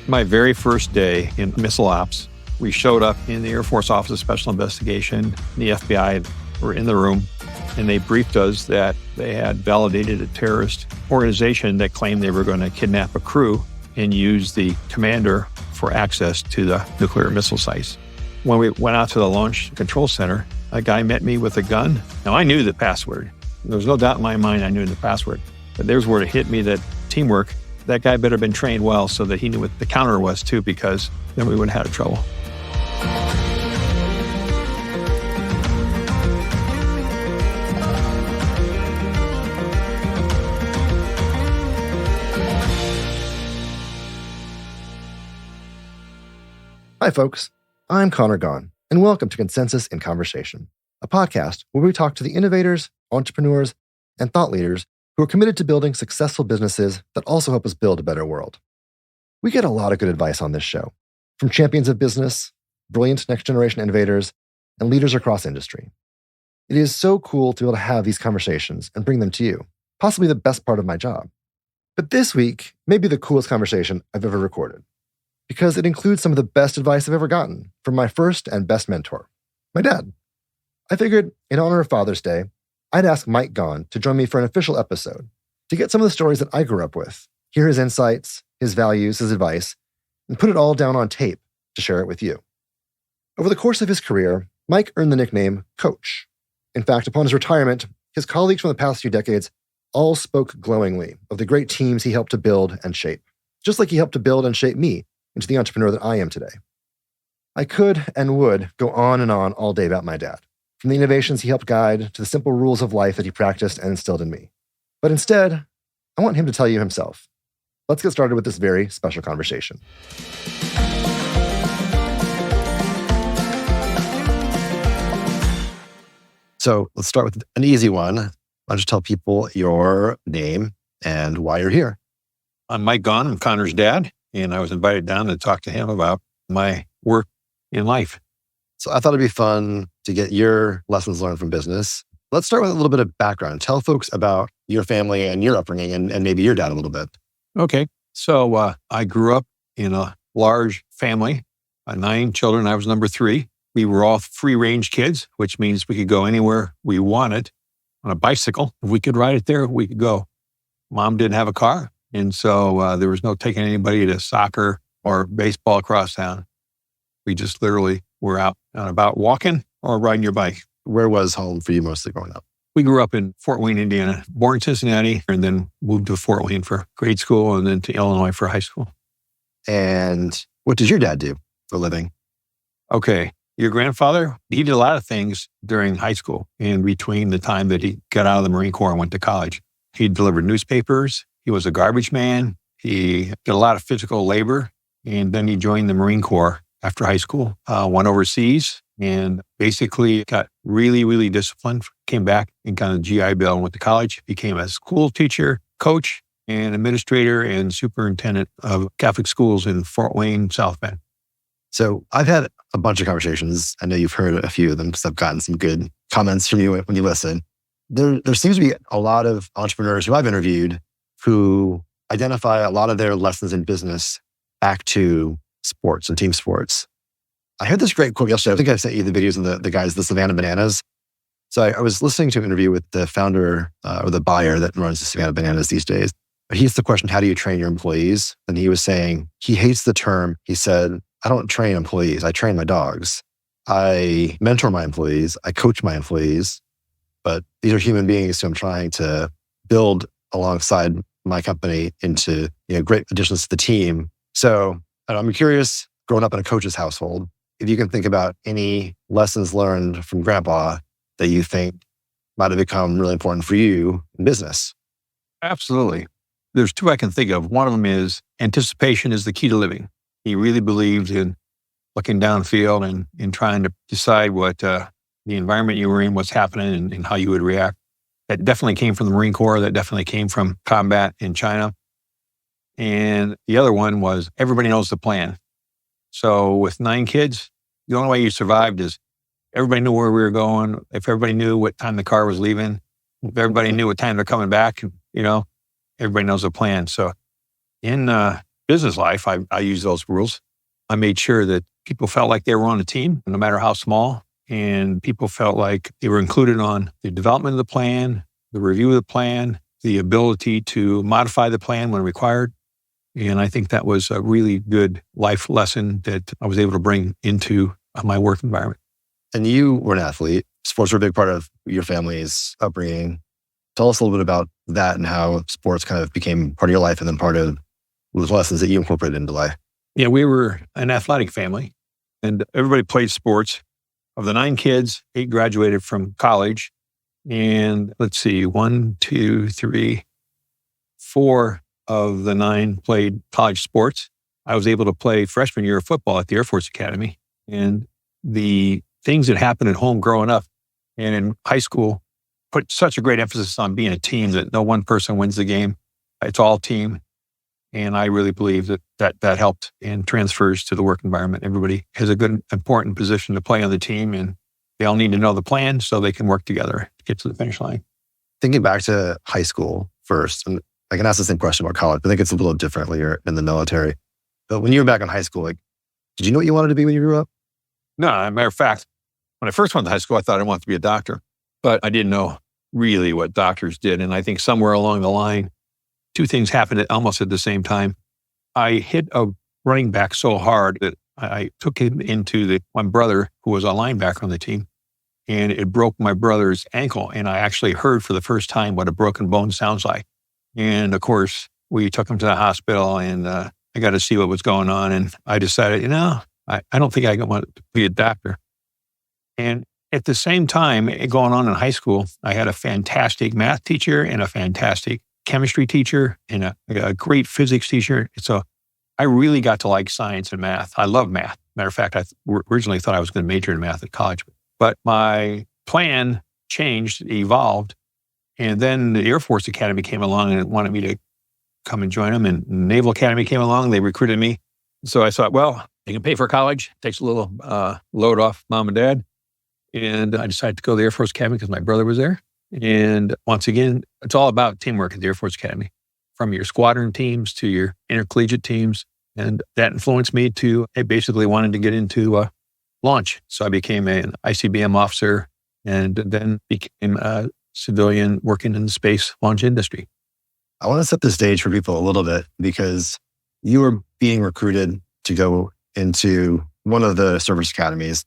My very first day in missile ops, we showed up in the Air Force Office of Special Investigation. The FBI were in the room, and they briefed us that they had validated a terrorist organization that claimed they were going to kidnap a crew and use the commander for access to the nuclear missile sites. When we went out to the launch control center, a guy met me with a gun. Now, I knew the password. There was no doubt in my mind I knew the password. But there's where it hit me that teamwork, that guy better have been trained well so that he knew what the counter was too, because then we wouldn't have had trouble. Hi, folks. I'm Conor Gaughan, and welcome to Consensus in Conversation, a podcast where we talk to the innovators, entrepreneurs, and thought leaders who are committed to building successful businesses that also help us build a better world. We get a lot of good advice on this show, from champions of business, brilliant next-generation innovators, and leaders across industry. It is so cool to be able to have these conversations and bring them to you, possibly the best part of my job. But this week may be the coolest conversation I've ever recorded, because it includes some of the best advice I've ever gotten from my first and best mentor, my dad. I figured, in honor of Father's Day, I'd ask Mike Gaughan to join me for an official episode to get some of the stories that I grew up with, hear his insights, his values, his advice, and put it all down on tape to share it with you. Over the course of his career, Mike earned the nickname Coach. In fact, upon his retirement, his colleagues from the past few decades all spoke glowingly of the great teams he helped to build and shape, just like he helped to build and shape me into the entrepreneur that I am today. I could and would go on and on all day about my dad, from the innovations he helped guide to the simple rules of life that he practiced and instilled in me. But instead, I want him to tell you himself. Let's get started with this very special conversation. So let's start with an easy one. Why don't you tell people your name and why you're here? I'm Mike Gaughan. I'm Conor's dad, and I was invited down to talk to him about my work in life. So I thought it'd be fun to get your lessons learned from business. Let's start with a little bit of background. Tell folks about your family and your upbringing and maybe your dad a little bit. Okay. So I grew up in a large family, 9 children. I was number 3. We were all free-range kids, which means we could go anywhere we wanted on a bicycle. If we could ride it there, we could go. Mom didn't have a car, and so there was no taking anybody to soccer or baseball across town. We just literally were out and about walking or riding your bike. Where was home for you mostly growing up? We grew up in Fort Wayne, Indiana, born in Cincinnati, and then moved to Fort Wayne for grade school and then to Illinois for high school. And what did your dad do for a living? Okay. Your grandfather, he did a lot of things during high school and between the time that he got out of the Marine Corps and went to college. He delivered newspapers. He was a garbage man. He did a lot of physical labor. And then he joined the Marine Corps after high school, went overseas and basically got really, really disciplined, came back and got a GI Bill and went to college, became a school teacher, coach, and administrator and superintendent of Catholic schools in Fort Wayne, South Bend. So I've had a bunch of conversations. I know you've heard a few of them because I've gotten some good comments from you when you listen. There seems to be a lot of entrepreneurs who I've interviewed who identify a lot of their lessons in business back to sports and team sports. I heard this great quote yesterday. I think I sent you the videos of the guys, the Savannah Bananas. So I was listening to an interview with the founder or the buyer that runs the Savannah Bananas these days. But he asked the question, how do you train your employees? And he was saying, he hates the term. He said, I don't train employees. I train my dogs. I mentor my employees. I coach my employees. But these are human beings who I'm trying to build alongside my company into great additions to the team. So I'm curious, growing up in a coach's household, if you can think about any lessons learned from grandpa that you think might have become really important for you in business. Absolutely. There's 2 I can think of. One of them is anticipation is the key to living. He really believed in looking downfield and in trying to decide what the environment you were in, what's happening, and how you would react. That definitely came from the Marine Corps. That definitely came from combat in China. And the other one was everybody knows the plan. So with 9 kids, the only way you survived is everybody knew where we were going. If everybody knew what time the car was leaving, if everybody knew what time they're coming back, everybody knows the plan. So in business life, I use those rules. I made sure that people felt like they were on a team, no matter how small, and people felt like they were included on the development of the plan, the review of the plan, the ability to modify the plan when required. And I think that was a really good life lesson that I was able to bring into my work environment. And you were an athlete. Sports were a big part of your family's upbringing. Tell us a little bit about that and how sports kind of became part of your life and then part of those lessons that you incorporated into life. Yeah, we were an athletic family and everybody played sports. Of the 9 kids, 8 graduated from college. And let's see, 1, 2, 3, 4 of the 9 played college sports. I was able to play freshman year of football at the Air Force Academy. And the things that happened at home growing up and in high school put such a great emphasis on being a team that no one person wins the game. It's all team. And I really believe that helped and transfers to the work environment. Everybody has a good, important position to play on the team, and they all need to know the plan so they can work together to get to the finish line. Thinking back to high school first, and I can ask the same question about college, but I think it's a little differently in the military. But when you were back in high school, did you know what you wanted to be when you grew up? No, as a matter of fact, when I first went to high school, I thought I wanted to be a doctor, but I didn't know really what doctors did. And I think somewhere along the line, 2 things happened almost at the same time. I hit a running back so hard that I took him into my brother, who was a linebacker on the team, and it broke my brother's ankle. And I actually heard for the first time what a broken bone sounds like. And of course, we took him to the hospital and I got to see what was going on. And I decided, I don't think I want to be a doctor. And at the same time, going on in high school, I had a fantastic math teacher and a fantastic chemistry teacher and a great physics teacher. So I really got to like science and math. I love math. Matter of fact, I originally thought I was going to major in math at college, but my plan changed, evolved. And then the Air Force Academy came along and wanted me to come and join them. And Naval Academy came along. They recruited me. So I thought, well, they can pay for college. Takes a little load off mom and dad. And I decided to go to the Air Force Academy because my brother was there. And once again, it's all about teamwork at the Air Force Academy, from your squadron teams to your intercollegiate teams. And that influenced me to, I basically wanted to get into launch. So I became an ICBM officer and then became a civilian working in the space launch industry. I want to set the stage for people a little bit because you were being recruited to go into one of the service academies,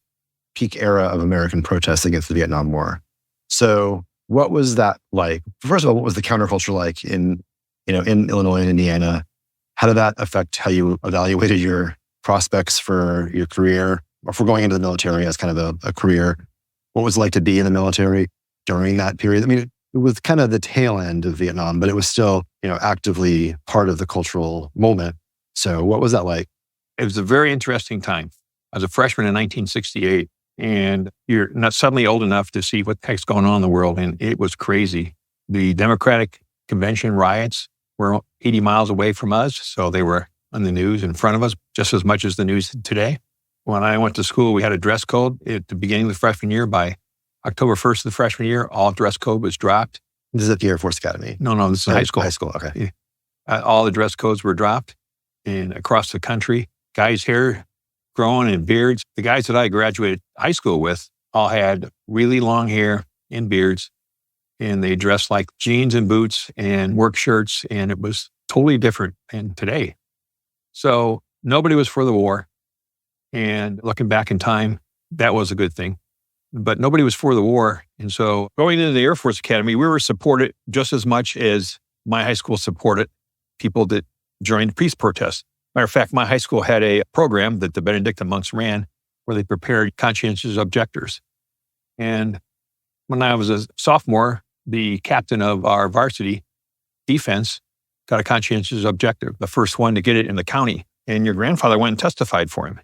peak era of American protests against the Vietnam War. So what was that like? First of all, what was the counterculture like in Illinois and Indiana? How did that affect how you evaluated your prospects for your career or for going into the military as kind of a career? What was it like to be in the military during that period? I mean, it was kind of the tail end of Vietnam, but it was still, actively part of the cultural moment. So what was that like? It was a very interesting time. I was a freshman in 1968. And you're not suddenly old enough to see what the heck's going on in the world. And it was crazy. The Democratic Convention riots were 80 miles away from us. So they were on the news in front of us just as much as the news today. When I went to school, we had a dress code at the beginning of the freshman year. By October 1st of the freshman year, all dress code was dropped. This is at the Air Force Academy? No, this is high school. High school, okay. All the dress codes were dropped. And across the country, guys' hair growing and beards. The guys that I graduated high school with all had really long hair and beards, and they dressed like jeans and boots and work shirts, and it was totally different than today. So nobody was for the war. And looking back in time, that was a good thing. But nobody was for the war. And so going into the Air Force Academy, we were supported just as much as my high school supported people that joined peace protests. Matter of fact, my high school had a program that the Benedictine monks ran where they prepared conscientious objectors. And when I was a sophomore, the captain of our varsity defense got a conscientious objector, the first one to get it in the county. And your grandfather went and testified for him.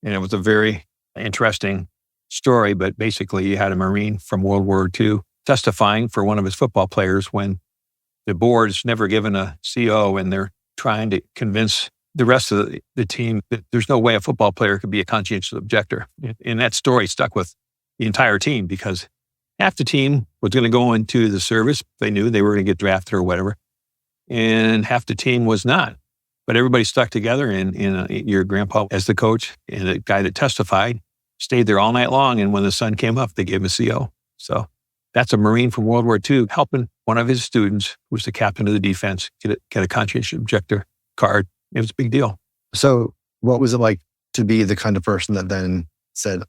And it was a very interesting story, but basically you had a Marine from World War II testifying for one of his football players when the board's never given a CO and they're trying to convince the rest of the team that there's no way a football player could be a conscientious objector. And that story stuck with the entire team because half the team was going to go into the service. They knew they were going to get drafted or whatever. And half the team was not. But everybody stuck together, and your grandpa as the coach and the guy that testified stayed there all night long. And when the sun came up, they gave him a CO. So that's a Marine from World War II helping one of his students, who was the captain of the defense, get a conscientious objector card. It was a big deal. So what was it like to be the kind of person that then said,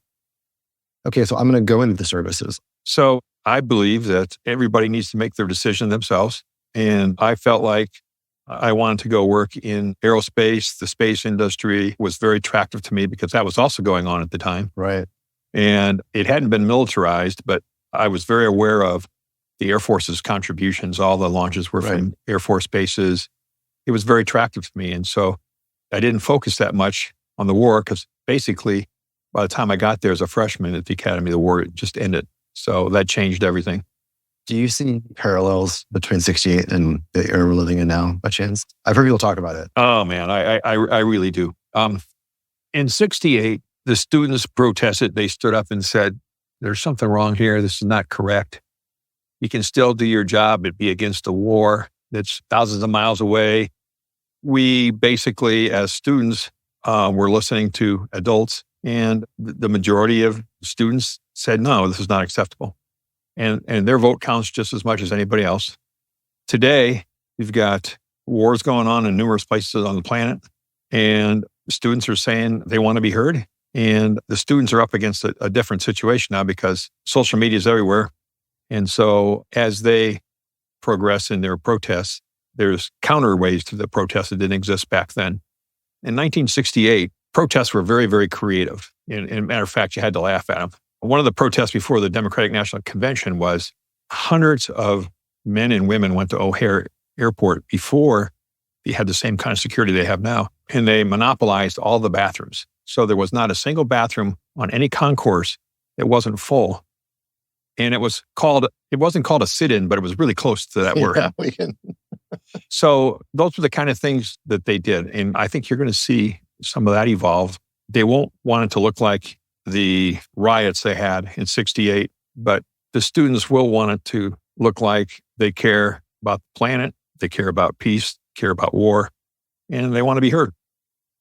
okay, so I'm going to go into the services? So I believe that everybody needs to make their decision themselves. And I felt like I wanted to go work in aerospace. The space industry was very attractive to me because that was also going on at the time. Right. And it hadn't been militarized, but I was very aware of the Air Force's contributions. All the launches were from Air Force bases. It was very attractive to me. And so I didn't focus that much on the war because basically by the time I got there as a freshman at the academy, the war just ended. So that changed everything. Do you see parallels between 68 and the era we're living in now, by chance? I've heard people talk about it. Oh, man, I really do. In 68, the students protested. They stood up and said, there's something wrong here. This is not correct. You can still do your job and be against a war that's thousands of miles away. We basically, as students, were listening to adults, and the majority of students said, no, this is not acceptable. And their vote counts just as much as anybody else. Today, you've got wars going on in numerous places on the planet, and students are saying they want to be heard. And the students are up against a different situation now because social media is everywhere. And so as they progress in their protests, there's counter ways to the protests that didn't exist back then. In 1968, protests were very, very creative. And matter of fact, you had to laugh at them. One of the protests before the Democratic National Convention was hundreds of men and women went to O'Hare Airport before they had the same kind of security they have now. And they monopolized all the bathrooms. So there was not a single bathroom on any concourse that wasn't full. And it wasn't called a sit-in, but it was really close to that word. So those were the kind of things that they did. And I think you're going to see some of that evolve. They won't want it to look like the riots they had in 68, but the students will want it to look like they care about the planet, they care about peace, care about war, and they want to be heard.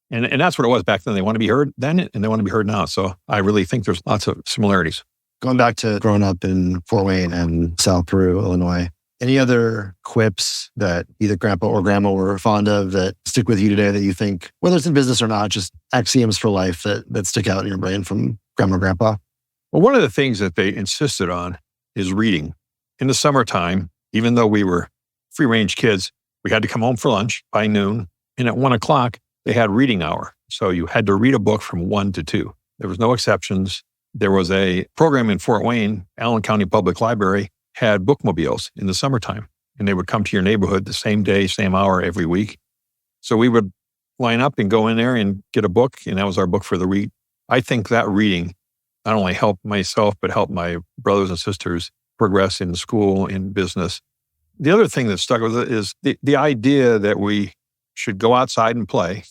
And that's what it was back then. They want to be heard then, and they want to be heard now. So I really think there's lots of similarities. Going back to growing up in Fort Wayne and South Peru, Illinois, any other quips that either grandpa or grandma were fond of that stick with you today that you think, whether it's in business or not, just axioms for life that stick out in your brain from grandma or grandpa? Well, one of the things that they insisted on is reading. In the summertime, even though we were free-range kids, we had to come home for lunch by noon. And at 1 o'clock, they had reading hour. So you had to read a book from 1 to 2. There was no exceptions. There was a program in Fort Wayne, Allen County Public Library, had bookmobiles in the summertime, and they would come to your neighborhood the same day, same hour every week. So we would line up and go in there and get a book, and that was our book for the week. I think that reading not only helped myself, but helped my brothers and sisters progress in school, in business. The other thing that stuck with it is the idea that we should go outside and play,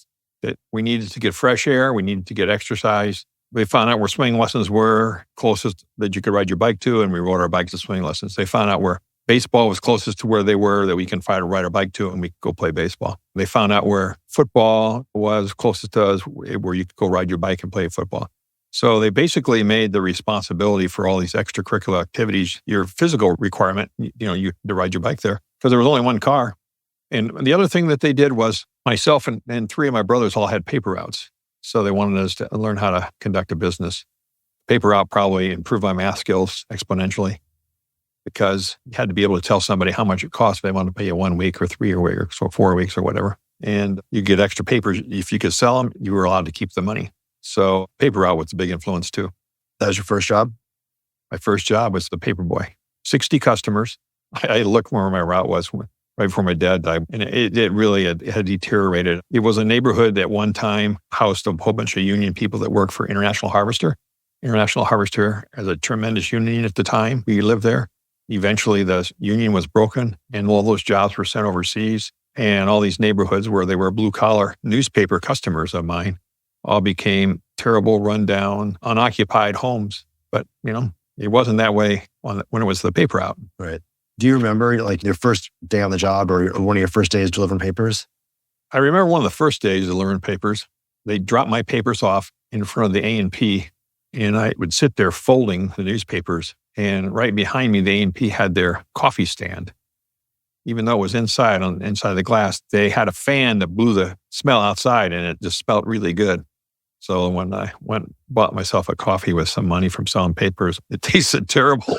that we needed to get fresh air, we needed to get exercise. They found out where swimming lessons were closest that you could ride your bike to, and we rode our bikes to swimming lessons. They found out where baseball was closest to where they were, that we can ride our bike to, and we could go play baseball. They found out where football was closest to us, where you could go ride your bike and play football. So they basically made the responsibility for all these extracurricular activities your physical requirement, you to ride your bike there, because there was only one car. And the other thing that they did was myself and 3 of my brothers all had paper routes. So they wanted us to learn how to conduct a business. Paper route probably improved my math skills exponentially because you had to be able to tell somebody how much it cost if they wanted to pay you 1 week or 3 or 4 weeks or whatever. And you get extra papers. If you could sell them, you were allowed to keep the money. So paper route was a big influence too. That was your first job? My first job was the paperboy. 60 customers. I looked where my route was right before my dad died. And it really had deteriorated. It was a neighborhood that one time housed a whole bunch of union people that worked for International Harvester. International Harvester has a tremendous union at the time. We lived there. Eventually, the union was broken, and all those jobs were sent overseas. And all these neighborhoods where they were blue-collar newspaper customers of mine all became terrible, rundown, unoccupied homes. But, it wasn't that way when it was the paper out. Right. Do you remember your first day on the job or one of your first days delivering papers? I remember one of the first days to learn papers. They dropped my papers off in front of the A&P, and I would sit there folding the newspapers. And right behind me, the A&P had their coffee stand. Even though it was inside the glass, they had a fan that blew the smell outside, and it just smelled really good. So when I bought myself a coffee with some money from selling papers, it tasted terrible,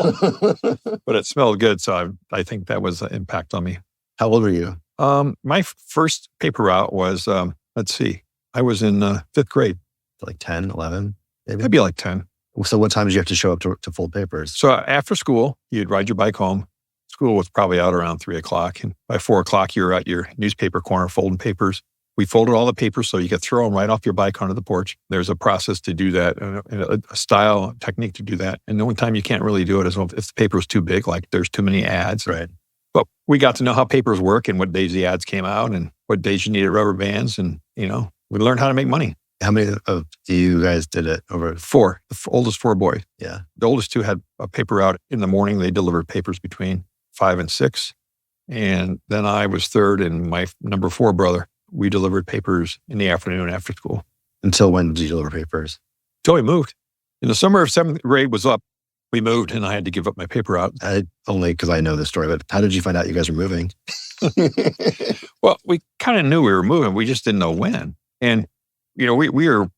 but it smelled good. So I think that was an impact on me. How old were you? My first paper route was, I was in fifth grade. Like 10, 11, maybe? Maybe like 10. So what time did you have to show up to fold papers? So after school, you'd ride your bike home. School was probably out around 3 o'clock. And by 4 o'clock, you were at your newspaper corner folding papers. We folded all the papers so you could throw them right off your bike onto the porch. There's a process to do that, and a style technique to do that. And the only time you can't really do it is if the paper is too big, like there's too many ads. Right. But we got to know how papers work and what days the ads came out and what days you needed rubber bands. And, we learned how to make money. How many of you guys did it over? 4, oldest 4 boys. Yeah. The oldest 2 had a paper out in the morning. They delivered papers between 5 and 6. And then I was third, and my number 4 brother, we delivered papers in the afternoon after school. Until when did you deliver papers? Until we moved. In the summer of 7th grade was up, we moved, and I had to give up my paper route. Only because I know this story, but how did you find out you guys were moving? Well, we kind of knew we were moving. We just didn't know when. And, we were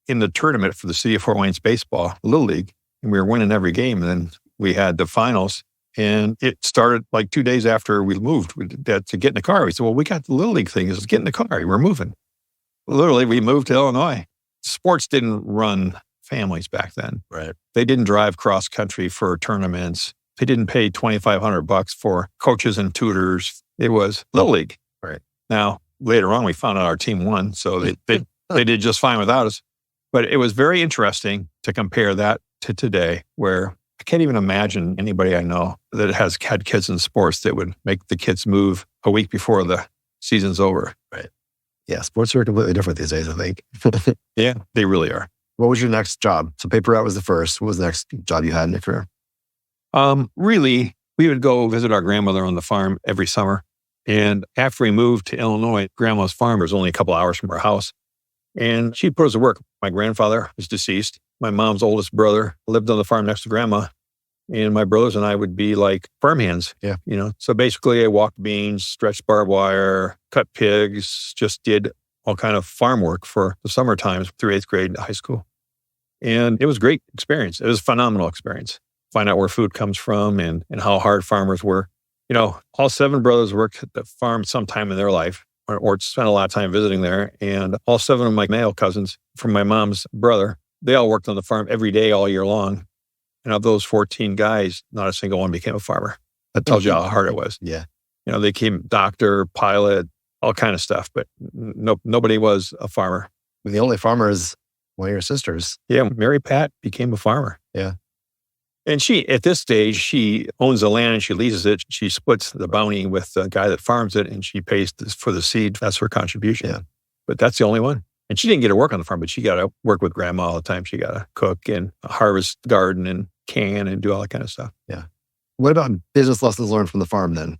in the tournament for the City of Fort Wayne's baseball, Little League, and we were winning every game. And then we had the finals. And it started like 2 days after we moved to get in the car. We said, well, we got the Little League thing. Let's get in the car. We're moving. Literally, we moved to Illinois. Sports didn't run families back then. Right. They didn't drive cross country for tournaments. They didn't pay $2,500 for coaches and tutors. It was Little League. Right. Now, later on, we found out our team won. So they did just fine without us. But it was very interesting to compare that to today, where I can't even imagine anybody I know that has had kids in sports that would make the kids move a week before the season's over. Right. Yeah, sports are completely different these days, I think. Yeah, they really are. What was your next job? So paper route was the first. What was the next job you had in your career? Really, we would go visit our grandmother on the farm every summer. And after we moved to Illinois, grandma's farm was only a couple hours from our house. And she'd put us to work. My grandfather was deceased. My mom's oldest brother lived on the farm next to grandma. And my brothers and I would be like farmhands. Yeah. So basically I walked beans, stretched barbed wire, cut pigs, just did all kind of farm work for the summer times through 8th grade to high school. And it was a great experience. It was a phenomenal experience. Find out where food comes from and how hard farmers were. All 7 brothers worked at the farm sometime in their life or spent a lot of time visiting there. And all 7 of my male cousins from my mom's brother, they all worked on the farm every day all year long. And of those 14 guys, not a single one became a farmer. That tells you how hard it was. Yeah. They became doctor, pilot, all kind of stuff, but nobody was a farmer. The only farmer is one of your sisters. Yeah, Mary Pat became a farmer. Yeah. And at this stage, she owns the land and she leases it. She splits the bounty with the guy that farms it, and she pays for the seed. That's her contribution. Yeah. But that's the only one. And she didn't get to work on the farm, but she got to work with grandma all the time. She got to cook and harvest, garden, and can and do all that kind of stuff. Yeah. What about business lessons learned from the farm then?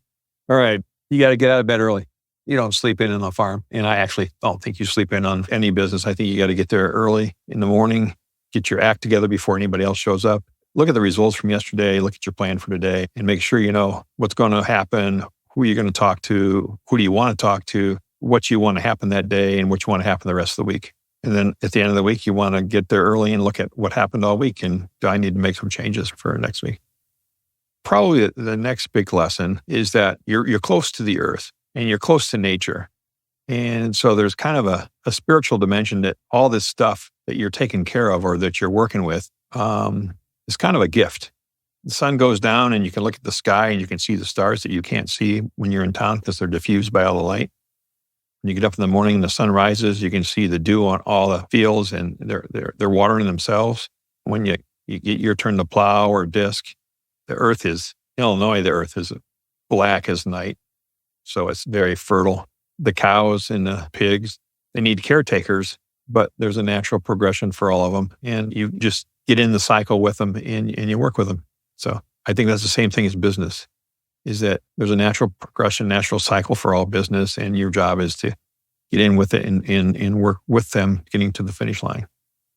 All right. You got to get out of bed early. You don't sleep in on the farm. And I actually don't think you sleep in on any business. I think you got to get there early in the morning, get your act together before anybody else shows up. Look at the results from yesterday, look at your plan for today, and make sure you know what's going to happen, who you're going to talk to, who do you want to talk to, what you want to happen that day, and what you want to happen the rest of the week. And then at the end of the week, you want to get there early and look at what happened all week, and do I need to make some changes for next week? Probably the next big lesson is that you're close to the earth and you're close to nature. And so there's kind of a spiritual dimension that all this stuff that you're taking care of or that you're working with is kind of a gift. The sun goes down and you can look at the sky and you can see the stars that you can't see when you're in town because they're diffused by all the light. When you get up in the morning and the sun rises, you can see the dew on all the fields and they're watering themselves. When you get your turn to plow or disc, Illinois, the earth is black as night. So it's very fertile. The cows and the pigs, they need caretakers, but there's a natural progression for all of them. And you just get in the cycle with them and you work with them. So I think that's the same thing as business, is that there's a natural progression, natural cycle for all business. And your job is to get in with it and work with them getting to the finish line.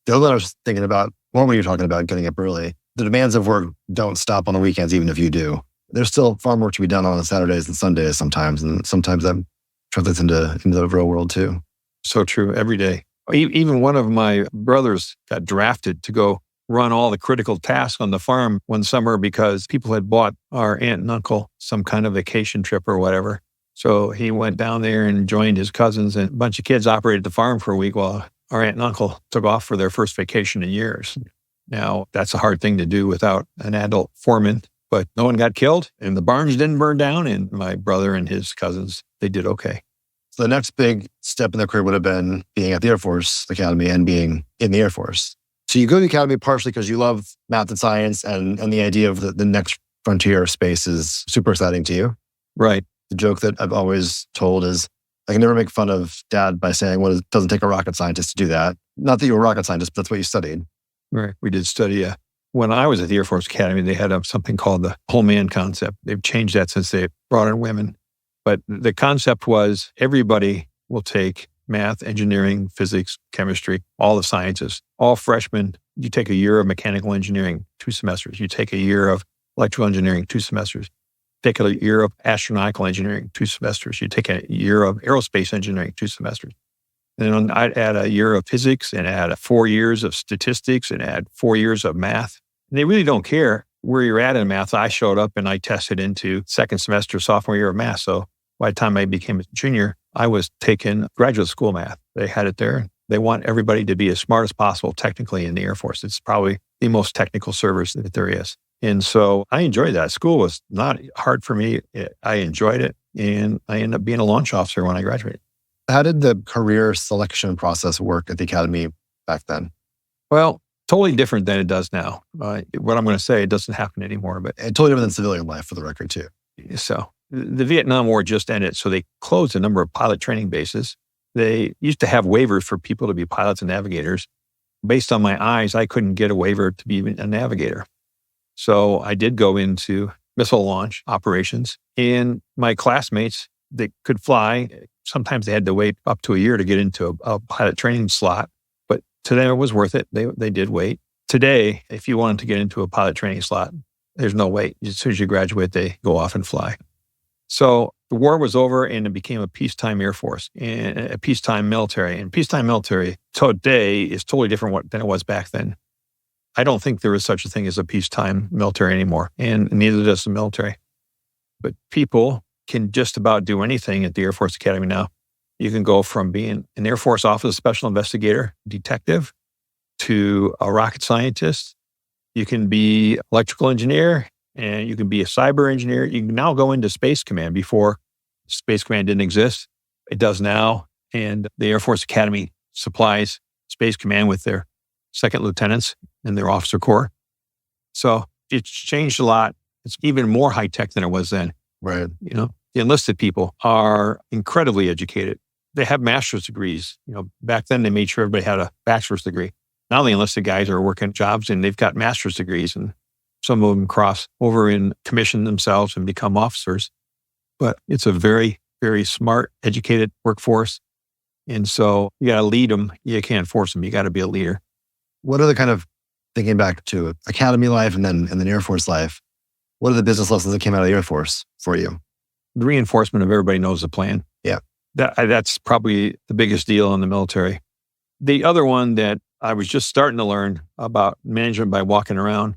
The other one I was thinking about, when you're talking about getting up early, the demands of work don't stop on the weekends, even if you do. There's still farm work to be done on Saturdays and Sundays sometimes, and sometimes that translates into the real world too. So true, every day. Even one of my brothers got drafted to go run all the critical tasks on the farm one summer because people had bought our aunt and uncle some kind of vacation trip or whatever. So he went down there and joined his cousins, and a bunch of kids operated the farm for a week while our aunt and uncle took off for their first vacation in years. Now, that's a hard thing to do without an adult foreman, but no one got killed and the barns didn't burn down, and my brother and his cousins, they did okay. So the next big step in their career would have been being at the Air Force Academy and being in the Air Force. So you go to the Academy partially because you love math and science, and the idea of the next frontier of space is super exciting to you. Right. The joke that I've always told is I can never make fun of Dad by saying, well, it doesn't take a rocket scientist to do that. Not that you were a rocket scientist, but that's what you studied. Right. We did study. When I was at the Air Force Academy, they had something called the whole man concept. They've changed that since they brought in women. But the concept was everybody will take math, engineering, physics, chemistry, all the sciences. All freshmen, you take a year of mechanical engineering, 2 semesters. You take a year of electrical engineering, 2 semesters. Take a year of astronautical engineering, 2 semesters. You take a year of aerospace engineering, 2 semesters. And then I'd add a year of physics and add 4 years of statistics and add 4 years of math. And they really don't care where you're at in math. I showed up and I tested into second semester, sophomore year of math. So by the time I became a junior, I was taking graduate school math. They had it there. They want everybody to be as smart as possible technically in the Air Force. It's probably the most technical service that there is. And so I enjoyed that. School was not hard for me. I enjoyed it. And I ended up being a launch officer when I graduated. How did the career selection process work at the Academy back then? Well, totally different than it does now. What I'm going to say, it doesn't happen anymore. But totally different than civilian life, for the record, too. So the Vietnam War just ended. So they closed a number of pilot training bases. They used to have waivers for people to be pilots and navigators. Based on my eyes, I couldn't get a waiver to be a navigator. So I did go into missile launch operations, and my classmates, they could fly. Sometimes they had to wait up to a year to get into a pilot training slot, but to them it was worth it. They did wait. Today, if you wanted to get into a pilot training slot, there's no wait. As soon as you graduate, they go off and fly. So the war was over and it became a peacetime Air Force and a peacetime military. And peacetime military today is totally different than it was back then. I don't think there is such a thing as a peacetime military anymore, and neither does the military. But people can just about do anything at the Air Force Academy now. You can go from being an Air Force Office Special Investigator, detective, to a rocket scientist. You can be electrical engineer, and you can be a cyber engineer. You can now go into Space Command. Before Space Command didn't exist, it does now. And the Air Force Academy supplies Space Command with their second lieutenants and their officer corps. So it's changed a lot. It's even more high tech than it was then. Right. You know, the enlisted people are incredibly educated. They have master's degrees. You know, back then they made sure everybody had a bachelor's degree. Now the enlisted guys are working jobs and they've got master's degrees, and some of them cross over and commission themselves and become officers. But it's a very, very smart, educated workforce. And so you got to lead them. You can't force them. You got to be a leader. What are the kind of, thinking back to Academy life and then Air Force life, what are the business lessons that came out of the Air Force for you? The reinforcement of everybody knows the plan. Yeah. That's probably the biggest deal in the military. The other one that I was just starting to learn about management by walking around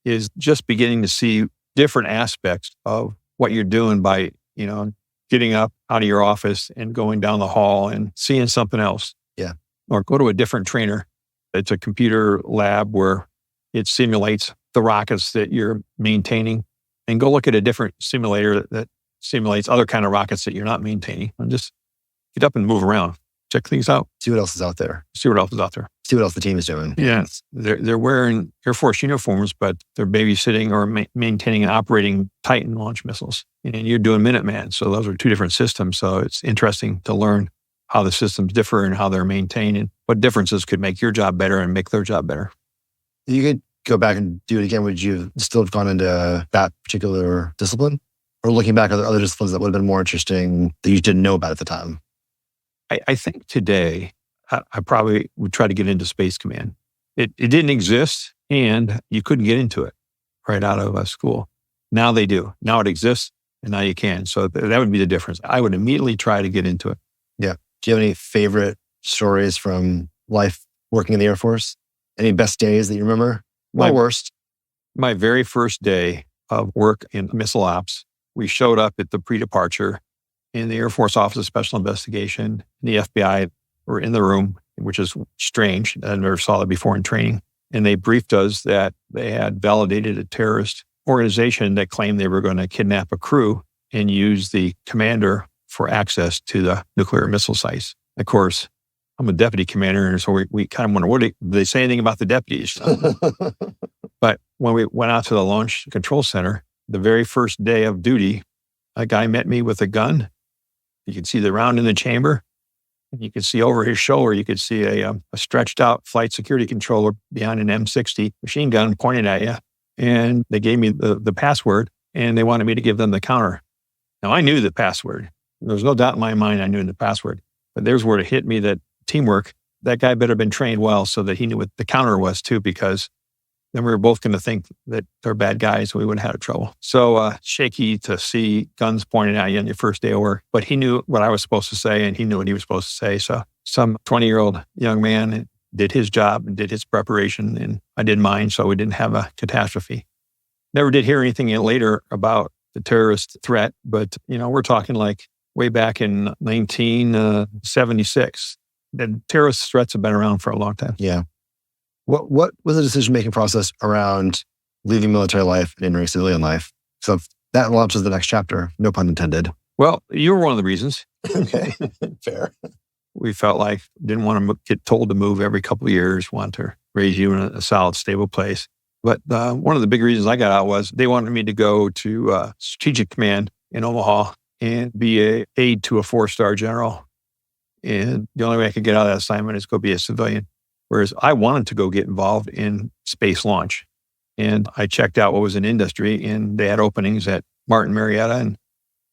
is just beginning to see different aspects of what you're doing by, you know, getting up out of your office and going down the hall and seeing something else. Yeah. Or go to a different trainer. It's a computer lab where it simulates the rockets that you're maintaining, and go look at a different simulator that simulates other kind of rockets that you're not maintaining, and just get up and move around. Check things out. See what else is out there. See what else is out there. See what else the team is doing. Yes. They're wearing Air Force uniforms, but they're babysitting or maintaining and operating Titan launch missiles. And you're doing Minuteman. So those are two different systems. So it's interesting to learn how the systems differ and how they're maintained and what differences could make your job better and make their job better. You could go back and do it again. Would you still have gone into that particular discipline? Or looking back at other disciplines that would have been more interesting that you didn't know about at the time? I think today I probably would try to get into Space Command. It didn't exist, and you couldn't get into it right out of school. Now they do. Now it exists, and now you can. So that would be the difference. I would immediately try to get into it. Yeah. Do you have any favorite stories from life working in the Air Force? Any best days that you remember? Or worst? My very first day of work in missile ops, we showed up at the pre-departure in the Air Force Office of Special Investigation. The FBI were in the room, which is strange. I never saw that before in training. And they briefed us that they had validated a terrorist organization that claimed they were going to kidnap a crew and use the commander for access to the nuclear missile sites. Of course, I'm a deputy commander, and so we kind of wonder, did they say anything about the deputies? But when we went out to the launch control center, the very first day of duty, a guy met me with a gun. You could see the round in the chamber. You could see over his shoulder, you could see a stretched out flight security controller behind an M60 machine gun pointed at you. And they gave me the password, and they wanted me to give them the counter. Now, I knew the password. There was no doubt in my mind I knew the password. But there's where it hit me that teamwork, that guy better have been trained well so that he knew what the counter was too, because then we were both going to think that they're bad guys and we wouldn't have trouble. So shaky to see guns pointed at you on your first day of work. But he knew what I was supposed to say, and he knew what he was supposed to say. So some 20-year-old young man did his job and did his preparation, and I did mine, so we didn't have a catastrophe. Never did hear anything later about the terrorist threat, but we're talking like way back in 1976. The terrorist threats have been around for a long time. Yeah. What was the decision-making process around leaving military life and entering civilian life? So that launches the next chapter, no pun intended. Well, you were one of the reasons. Okay, fair. We felt like didn't want to get told to move every couple of years, want to raise you in a solid, stable place. But one of the big reasons I got out was they wanted me to go to Strategic Command in Omaha and be an aide to a 4-star general. And the only way I could get out of that assignment is go be a civilian. Whereas I wanted to go get involved in space launch. And I checked out what was in industry, and they had openings at Martin Marietta.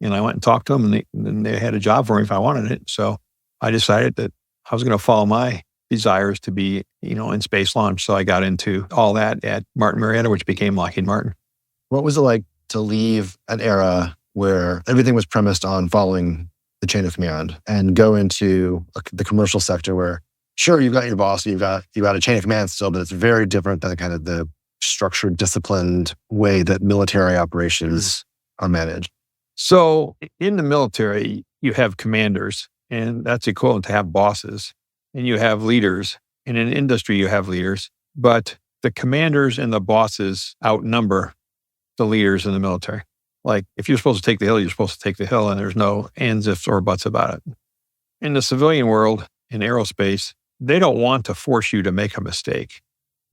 And I went and talked to them, and they had a job for me if I wanted it. So I decided that I was going to follow my desires to be, in space launch. So I got into all that at Martin Marietta, which became Lockheed Martin. What was it like to leave an era where everything was premised on following the chain of command and go into the commercial sector where, sure, you've got your boss, you've got a chain of command still, but it's very different than kind of the structured, disciplined way that military operations are managed? So in the military, you have commanders, and that's equivalent to have bosses, and you have leaders. And in industry, you have leaders, but the commanders and the bosses outnumber the leaders in the military. Like if you're supposed to take the hill, you're supposed to take the hill, and there's no ands, ifs, or buts about it. In the civilian world, in aerospace, they don't want to force you to make a mistake.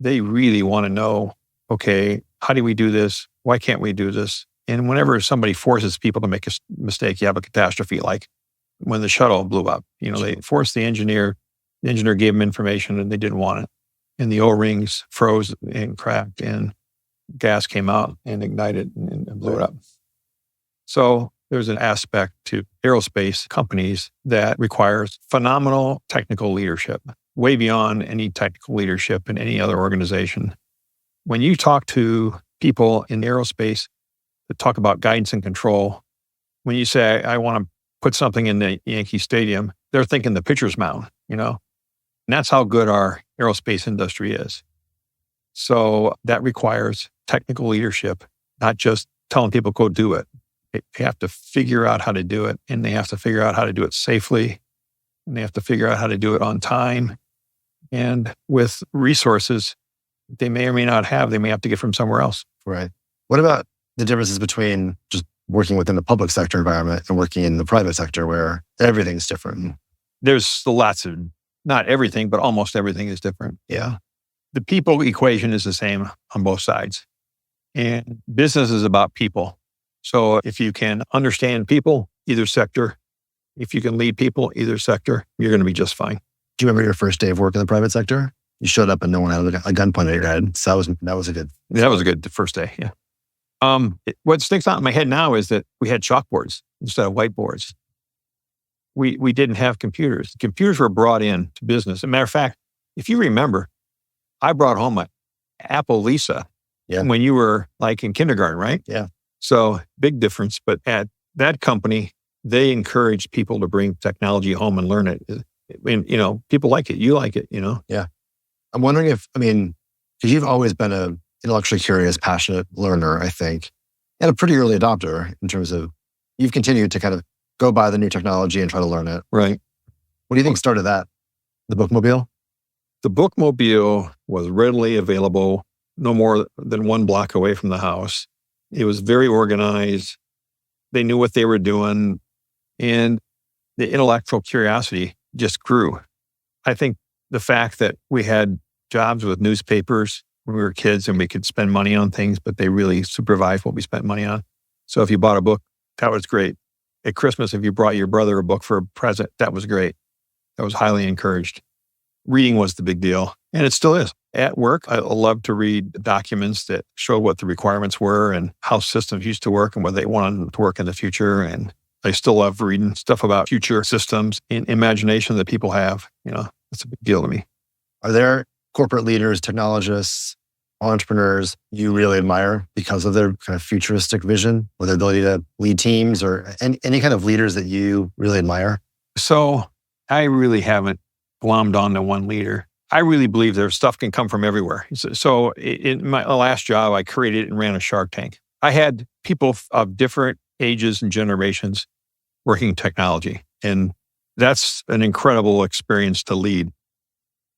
They really want to know, okay, how do we do this? Why can't we do this? And whenever somebody forces people to make a mistake, you have a catastrophe, like when the shuttle blew up. They forced the engineer gave them information and they didn't want it. And the O-rings froze and cracked, and gas came out and ignited and blew it up. So there's an aspect to aerospace companies that requires phenomenal technical leadership, way beyond any technical leadership in any other organization. When you talk to people in aerospace that talk about guidance and control, when you say, I want to put something in the Yankee Stadium, they're thinking the pitcher's mound, And that's how good our aerospace industry is. So that requires technical leadership, not just telling people, go do it. They have to figure out how to do it, and they have to figure out how to do it safely, and they have to figure out how to do it on time. And with resources they may or may not have, they may have to get from somewhere else. Right. What about the differences between just working within the public sector environment and working in the private sector where everything's different? There's lots of, not everything, but almost everything is different. Yeah. The people equation is the same on both sides. And business is about people. So if you can understand people, either sector, if you can lead people, either sector, you're going to be just fine. Do you remember your first day of work in the private sector? You showed up and no one had a gun pointed at your head. So that was a good first day, yeah. What sticks out in my head now is that we had chalkboards instead of whiteboards. we didn't have computers. Computers were brought in to business. As a matter of fact, if you remember, I brought home my Apple Lisa when you were like in kindergarten, right? Yeah. So big difference. But at that company, they encouraged people to bring technology home and learn it. And, people like it. You like it, Yeah. I'm wondering because you've always been an intellectually curious, passionate learner, I think, and a pretty early adopter in terms of you've continued to kind of go by the new technology and try to learn it. Right. What do you think started that? The bookmobile? The bookmobile was readily available no more than 1 block away from the house. It was very organized. They knew what they were doing. And the intellectual curiosity just grew. I think the fact that we had jobs with newspapers when we were kids and we could spend money on things, but they really supervised what we spent money on. So if you bought a book, that was great. At Christmas, if you brought your brother a book for a present, that was great. That was highly encouraged. Reading was the big deal, and it still is. At work, I love to read documents that show what the requirements were and how systems used to work and whether they wanted them to work in the future. And I still love reading stuff about future systems and imagination that people have. That's a big deal to me. Are there corporate leaders, technologists, entrepreneurs you really admire because of their kind of futuristic vision or their ability to lead teams or any kind of leaders that you really admire? So I really haven't glommed onto one leader. I really believe their stuff can come from everywhere. So in my last job, I created and ran a Shark Tank. I had people of different ages and generations working technology. And that's an incredible experience to lead.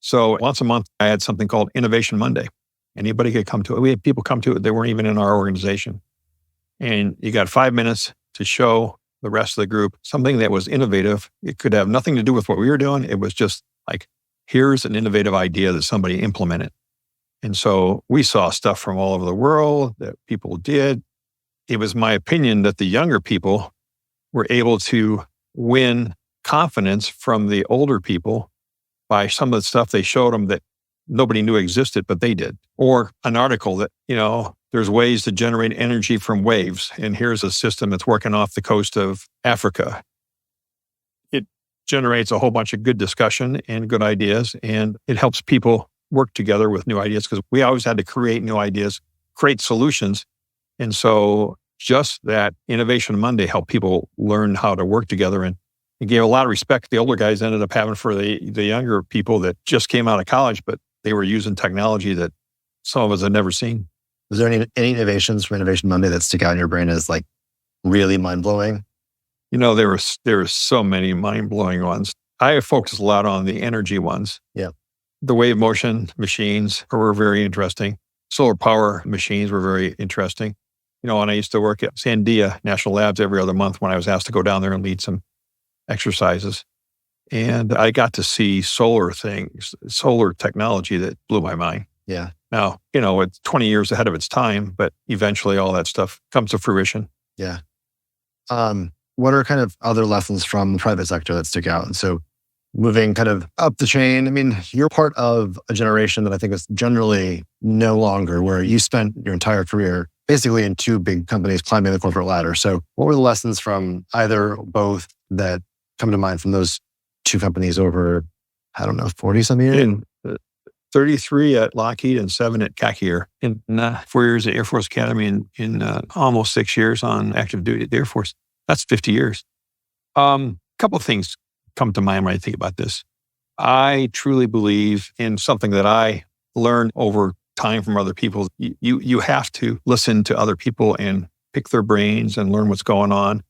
So once a month, I had something called Innovation Monday. Anybody could come to it. We had people come to it. They weren't even in our organization. And you got 5 minutes to show the rest of the group something that was innovative. It could have nothing to do with what we were doing. It was just like, here's an innovative idea that somebody implemented. And so we saw stuff from all over the world that people did. It was my opinion that the younger people were able to win confidence from the older people by some of the stuff they showed them that nobody knew existed, but they did. Or an article that, there's ways to generate energy from waves. And here's a system that's working off the coast of Africa. It generates a whole bunch of good discussion and good ideas. And it helps people work together with new ideas because we always had to create new ideas, create solutions. And so just that Innovation Monday helped people learn how to work together. And it gave a lot of respect the older guys ended up having for the younger people that just came out of college, but they were using technology that some of us had never seen. Was there any innovations from Innovation Monday that stick out in your brain as like really mind-blowing? There were so many mind-blowing ones. I focused a lot on the energy ones. Yeah. The wave motion machines were very interesting. Solar power machines were very interesting. When I used to work at Sandia National Labs every other month when I was asked to go down there and lead some exercises. And I got to see solar technology that blew my mind. Yeah. Now, it's 20 years ahead of its time, but eventually all that stuff comes to fruition. Yeah. What are kind of other lessons from the private sector that stick out? And so moving kind of up the chain, you're part of a generation that I think is generally no longer where you spent your entire career basically in 2 big companies climbing the corporate ladder. So what were the lessons from either or both that come to mind from those 2 companies over, 40 some years? 33 at Lockheed and 7 at Kakier. In 4 years at Air Force Academy and in almost 6 years on active duty at the Air Force. That's 50 years. Couple of things come to mind when I think about this. I truly believe in something that I learned over time from other people. You have to listen to other people and pick their brains and learn what's going on.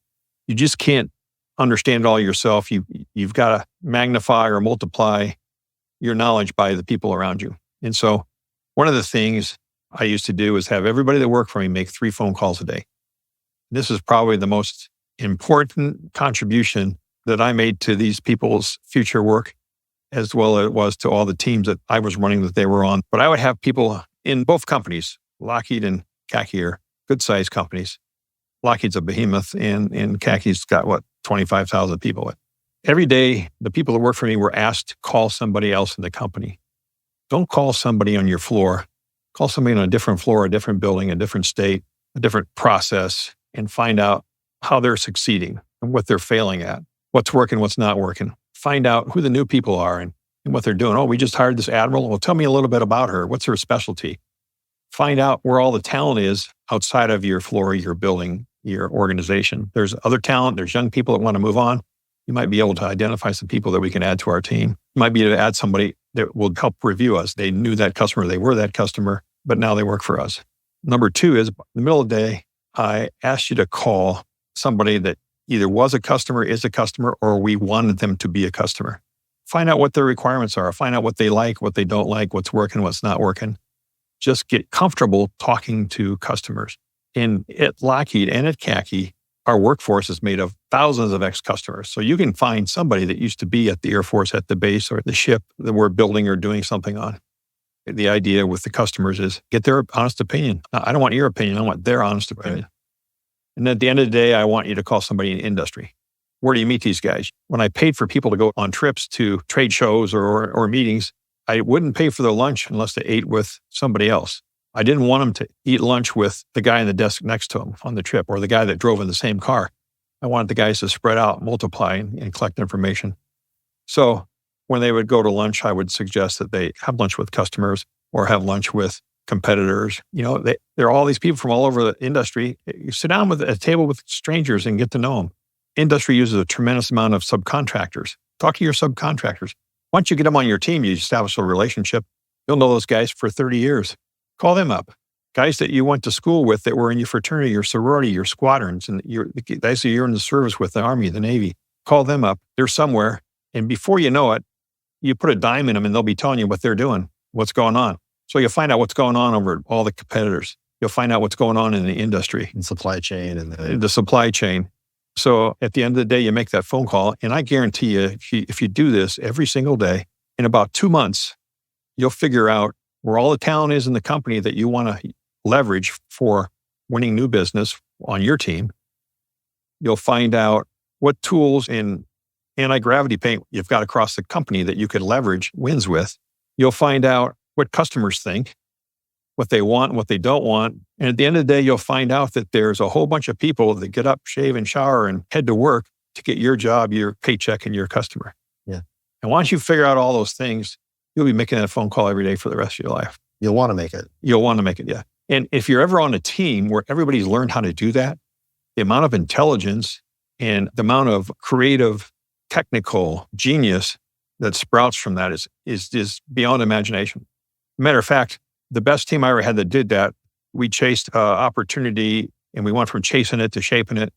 You just can't understand it all yourself. You've got to magnify or multiply your knowledge by the people around you. And so one of the things I used to do is have everybody that worked for me make 3 phone calls a day. This is probably the most important contribution that I made to these people's future work, as well as it was to all the teams that I was running that they were on. But I would have people in both companies, Lockheed and Kakier, good-sized companies. Lockheed's a behemoth, and Kaki's got, 25,000 people. Every day, the people that work for me were asked to call somebody else in the company. Don't call somebody on your floor. Call somebody on a different floor, a different building, a different state, a different process, and find out how they're succeeding and what they're failing at. what's working, what's not working. Find out who the new people are and what they're doing. Oh, we just hired this admiral. Well, tell me a little bit about her. What's her specialty? Find out where all the talent is outside of your floor, your building, your organization. There's other talent. There's young people that want to move on. You might be able to identify some people that we can add to our team. You might be able to add somebody that will help review us. They knew that customer. They were that customer, but now they work for us. Number 2 is in the middle of the day, I asked you to call somebody that either was a customer, is a customer, or we wanted them to be a customer. Find out what their requirements are. Find out what they like, what they don't like, what's working, what's not working. Just get comfortable talking to customers. And at Lockheed and at CACI, our workforce is made of thousands of ex-customers. So you can find somebody that used to be at the Air Force, at the base, or the ship that we're building or doing something on. The idea with the customers is get their honest opinion. I don't want your opinion. I want their honest opinion. Right. And at the end of the day, I want you to call somebody in industry. Where do you meet these guys? When I paid for people to go on trips to trade shows or meetings, I wouldn't pay for their lunch unless they ate with somebody else. I didn't want them to eat lunch with the guy in the desk next to them on the trip or the guy that drove in the same car. I wanted the guys to spread out, multiply, and collect information. So when they would go to lunch, I would suggest that they have lunch with customers or have lunch with competitors. There are all these people from all over the industry. You sit down with a table with strangers and get to know them. Industry uses a tremendous amount of subcontractors. Talk to your subcontractors. Once you get them on your team, you establish a relationship. You'll know those guys for 30 years. Call them up. Guys that you went to school with that were in your fraternity, your sorority, your squadrons, and the guys that you're in the service with, the Army, the Navy. Call them up. They're somewhere. And before you know it, you put a dime in them and they'll be telling you what they're doing, what's going on. So you'll find out what's going on over all the competitors. You'll find out what's going on in the industry. And supply chain. And the supply chain. So at the end of the day, you make that phone call. And I guarantee you, if you do this every single day, in about 2 months, you'll figure out where all the talent is in the company that you want to leverage for winning new business on your team. You'll find out what tools in anti-gravity paint you've got across the company that you could leverage wins with. You'll find out what customers think, what they want, what they don't want. And at the end of the day, you'll find out that there's a whole bunch of people that get up, shave, and shower and head to work to get your job, your paycheck, and your customer. Yeah. And once you figure out all those things, you'll be making that phone call every day for the rest of your life. You'll want to make it. You'll want to make it, yeah. And if you're ever on a team where everybody's learned how to do that, the amount of intelligence and the amount of creative, technical genius that sprouts from that is beyond imagination. Matter of fact, the best team I ever had that did that, we chased opportunity and we went from chasing it to shaping it.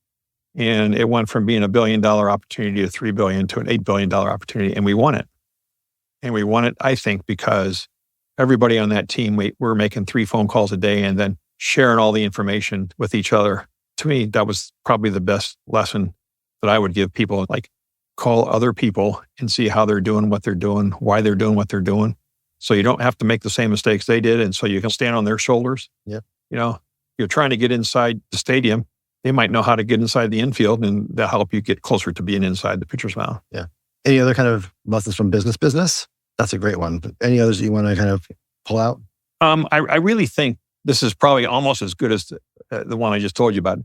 And it went from being $1 billion opportunity to $3 billion to an $8 billion opportunity. And we won it. And we won it, I think, because everybody on that team, we were making 3 phone calls a day and then sharing all the information with each other. To me, that was probably the best lesson that I would give people. Like, call other people and see how they're doing, what they're doing, why they're doing what they're doing. So you don't have to make the same mistakes they did. And so you can stand on their shoulders. Yeah. You're trying to get inside the stadium. They might know how to get inside the infield, and they'll help you get closer to being inside the pitcher's mound. Yeah. Any other kind of lessons from business? That's a great one. But any others that you want to kind of pull out? I really think this is probably almost as good as the one I just told you about.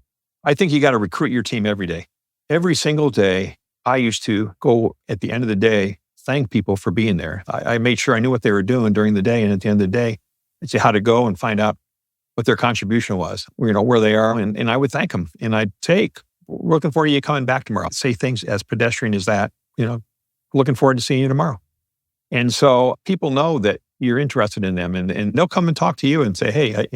I think you got to recruit your team every day. Every single day, I used to go at the end of the day, thank people for being there. I made sure I knew what they were doing during the day. And at the end of the day, I'd say how to go and find out what their contribution was, where they are. And I would thank them. And I'd say, looking forward to you coming back tomorrow. I'd say things as pedestrian as that, looking forward to seeing you tomorrow. And so people know that you're interested in them and they'll come and talk to you and say, hey,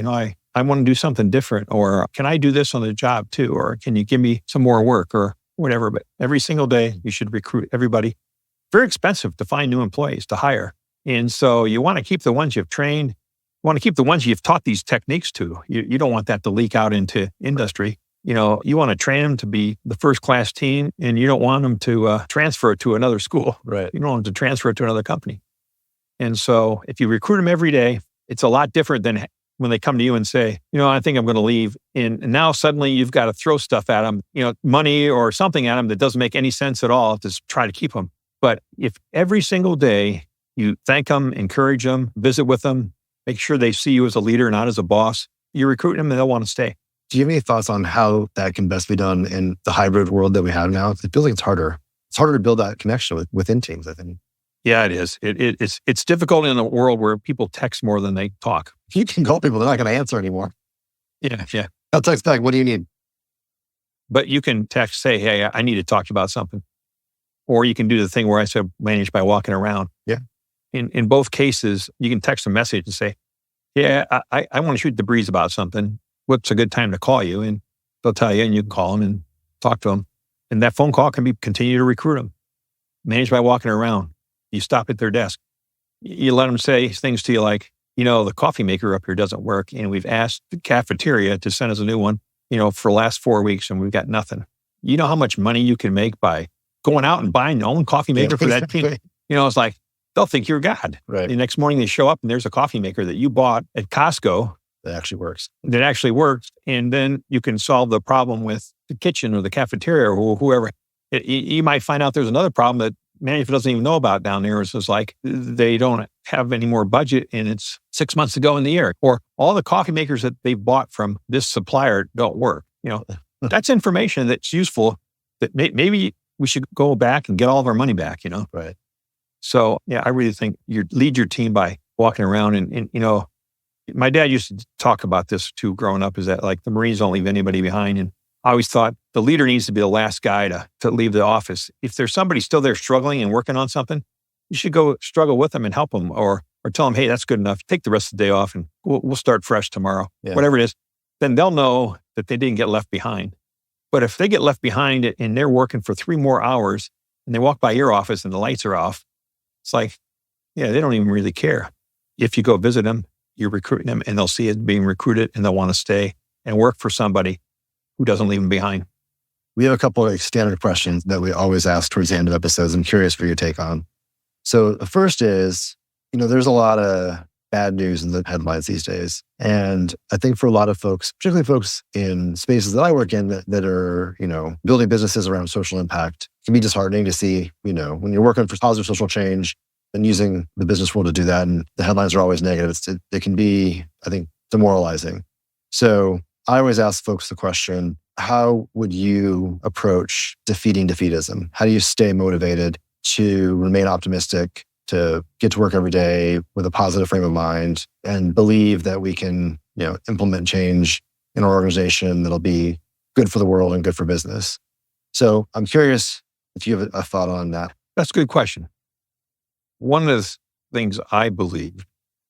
I want to do something different, or can I do this on the job too? Or can you give me some more work or whatever? But every single day you should recruit everybody. Very expensive to find new employees to hire. And so you want to keep the ones you've trained. You want to keep the ones you've taught these techniques to. You don't want that to leak out into industry. You want to train them to be the first class team, and you don't want them to transfer it to another school. Right. You don't want them to transfer it to another company. And so if you recruit them every day, it's a lot different than when they come to you and say, I think I'm going to leave. And now suddenly you've got to throw stuff at them, money or something at them that doesn't make any sense at all to try to keep them. But if every single day you thank them, encourage them, visit with them, make sure they see you as a leader, not as a boss, you recruit them and they'll want to stay. Do you have any thoughts on how that can best be done in the hybrid world that we have now? It feels like it's harder It's harder to build that connection within teams, I think. Yeah, it is. It's difficult in a world where people text more than they talk. You can call people, they're not going to answer anymore. Yeah. I'll text back, what do you need? But you can text, say, hey, I need to talk to you about something. Or you can do the thing where I said, manage by walking around. Yeah. In both cases, you can text a message and say, yeah, I want to shoot the breeze about something. What's a good time to call you? And they'll tell you, and you can call them and talk to them. And that phone call can be continue to recruit them. Manage by walking around. You stop at their desk. You let them say things to you like, the coffee maker up here doesn't work. And we've asked the cafeteria to send us a new one, for the last 4 weeks, and we've got nothing. You know how much money you can make by going out and buying your own coffee maker for that team? It's like, they'll think you're God. Right. The next morning they show up and there's a coffee maker that you bought at Costco. That actually works. And then you can solve the problem with the kitchen or the cafeteria or whoever. You might find out there's another problem that management doesn't even know about down there. It's just like they don't have any more budget and it's 6 months to go in the year. Or all the coffee makers that they've bought from this supplier don't work. That's information that's useful that maybe we should go back and get all of our money back, Right. So, I really think you lead your team by walking around and my dad used to talk about this too growing up, is that like the Marines don't leave anybody behind. And I always thought the leader needs to be the last guy to leave the office. If there's somebody still there struggling and working on something, you should go struggle with them and help them or tell them, hey, that's good enough. Take the rest of the day off and we'll start fresh tomorrow. Yeah. Whatever it is, then they'll know that they didn't get left behind. But if they get left behind and they're working for 3 more hours and they walk by your office and the lights are off, it's like, they don't even really care. If you go visit them, you're recruiting them and they'll see it being recruited and they'll want to stay and work for somebody who doesn't leave them behind. We have a couple of standard questions that we always ask towards the end of episodes. I'm curious for your take on. So the first is, there's a lot of bad news in the headlines these days. And I think for a lot of folks, particularly folks in spaces that I work in that are, building businesses around social impact, it can be disheartening to see, when you're working for positive social change and using the business world to do that, and the headlines are always negative, it can be, I think, demoralizing. So I always ask folks the question, how would you approach defeating defeatism? How do you stay motivated to remain optimistic, to get to work every day with a positive frame of mind and believe that we can, implement change in our organization that'll be good for the world and good for business? So I'm curious if you have a thought on that. That's a good question. One of the things I believe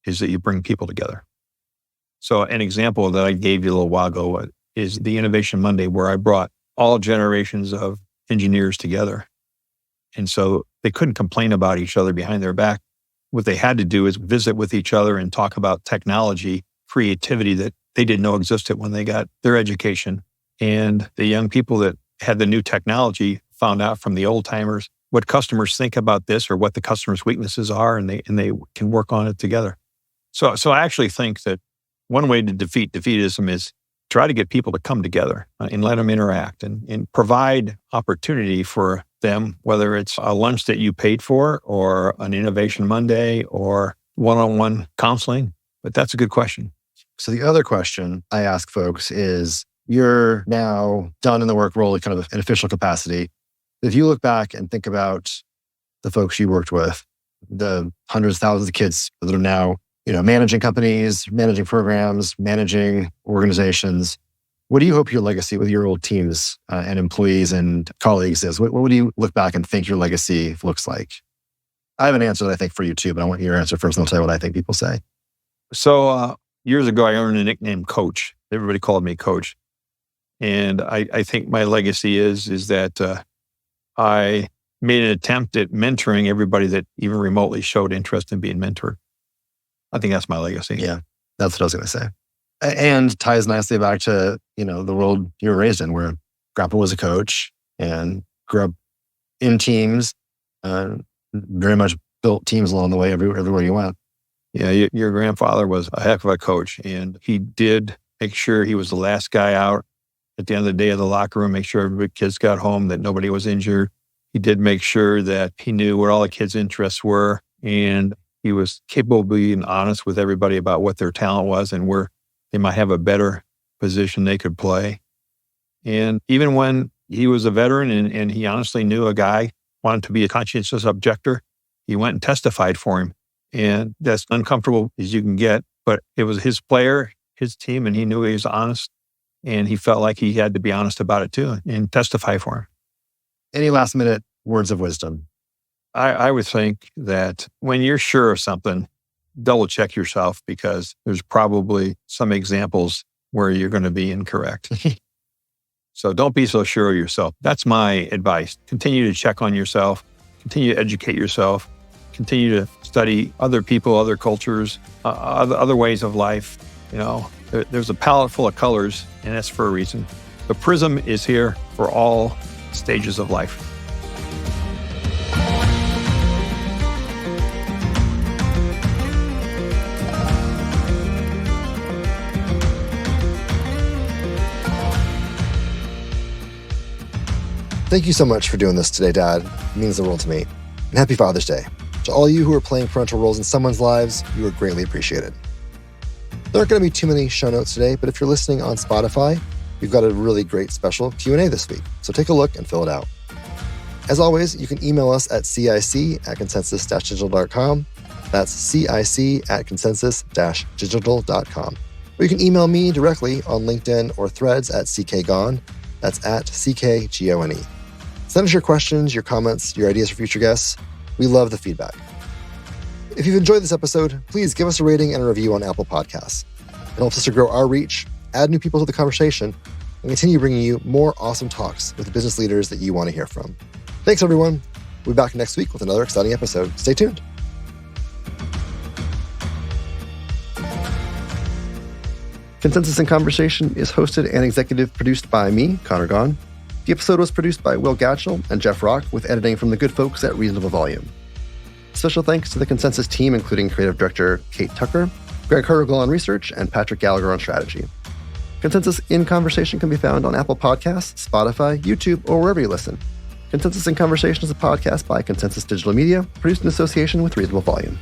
is that you bring people together. So an example that I gave you a little while ago is the Innovation Monday, where I brought all generations of engineers together. And so they couldn't complain about each other behind their back. What they had to do is visit with each other and talk about technology, creativity that they didn't know existed when they got their education. And the young people that had the new technology found out from the old timers what customers think about this or what the customer's weaknesses are, and they can work on it together. So I actually think that one way to defeat defeatism is try to get people to come together and let them interact and provide opportunity for them, whether it's a lunch that you paid for or an Innovation Monday or one-on-one counseling. But that's a good question. So the other question I ask folks is, you're now done in the work role in kind of an official capacity. If you look back and think about the folks you worked with, the hundreds, thousands of kids that are now, managing companies, managing programs, managing organizations, what do you hope your legacy with your old teams and employees and colleagues is? What would you look back and think your legacy looks like? I have an answer that I think for you too, but I want your answer first and I'll tell you what I think people say. So years ago, I earned a nickname Coach. Everybody called me Coach. And I think my legacy is that I made an attempt at mentoring everybody that even remotely showed interest in being mentored. I think that's my legacy. Yeah, that's what I was going to say. And ties nicely back to, the world you were raised in, where Grandpa was a coach and grew up in teams, very much built teams along the way everywhere you went. Yeah, your grandfather was a heck of a coach, and he did make sure he was the last guy out at the end of the day of the locker room, make sure every kids got home, that nobody was injured. He did make sure that he knew what all the kids' interests were, and he was capable of being honest with everybody about what their talent was and where they might have a better position they could play. And even when he was a veteran and he honestly knew a guy wanted to be a conscientious objector. He went and testified for him. And that's uncomfortable as you can get, but it was his player, his team, and he knew he was honest. And he felt like he had to be honest about it too and testify for him. Any last minute words of wisdom? I would think that when you're sure of something, double check yourself, because there's probably some examples where you're going to be incorrect. So don't be so sure of yourself. That's my advice. Continue to check on yourself, continue to educate yourself, continue to study other people, other cultures, other ways of life. There's a palette full of colors, and that's for a reason. The prism is here for all stages of life. Thank you so much for doing this today, Dad. It means the world to me. And happy Father's Day. To all you who are playing parental roles in someone's lives, you are greatly appreciated. There aren't going to be too many show notes today, but if you're listening on Spotify, we've got a really great special Q&A this week. So take a look and fill it out. As always, you can email us at cic@consensus-digital.com. That's cic@consensus-digital.com. Or you can email me directly on LinkedIn or Threads at ckgaughan. That's at ckgaughan. Send us your questions, your comments, your ideas for future guests. We love the feedback. If you've enjoyed this episode, please give us a rating and a review on Apple Podcasts. It helps us to grow our reach, add new people to the conversation, and continue bringing you more awesome talks with the business leaders that you want to hear from. Thanks, everyone. We'll be back next week with another exciting episode. Stay tuned. Consensus in Conversation is hosted and executive produced by me, Conor Gaughan. The episode was produced by Will Gatchell and Jeff Rock, with editing from the good folks at Reasonable Volume. Special thanks to the Consensus team, including creative director Kate Tucker, Greg Hargel on research, and Patrick Gallagher on strategy. Consensus in Conversation can be found on Apple Podcasts, Spotify, YouTube, or wherever you listen. Consensus in Conversation is a podcast by Consensus Digital Media, produced in association with Reasonable Volume.